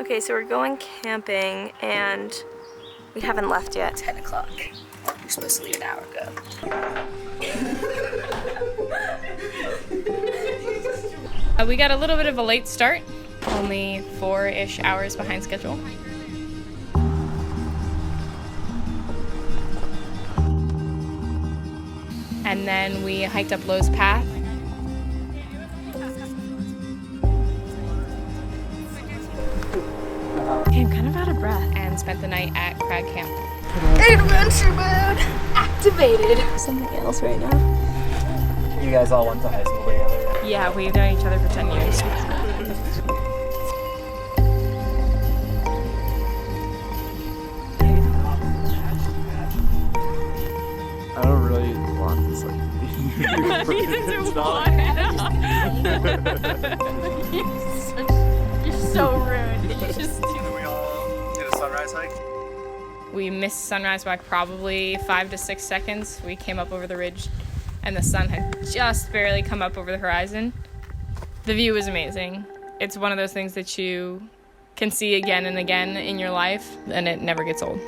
Okay, so we're going camping and we haven't left yet. 10 o'clock. We're supposed to leave an hour ago. We got a little bit of a late start, only 4-ish hours behind schedule. And then we hiked up Lowe's Path. Okay, I'm kind of out of breath. And spent the night at Crag Camp. Adventure mode activated. Something else right now. You guys all went to high school together? Yeah, we've known each other for 10 years. I don't really want this like He doesn't want it. You're so rude. You just Did we all do a sunrise hike? We missed sunrise by probably 5 to 6 seconds. We came up over the ridge and the sun had just barely come up over the horizon. The view was amazing. It's one of those things that you can see again and again in your life, and it never gets old.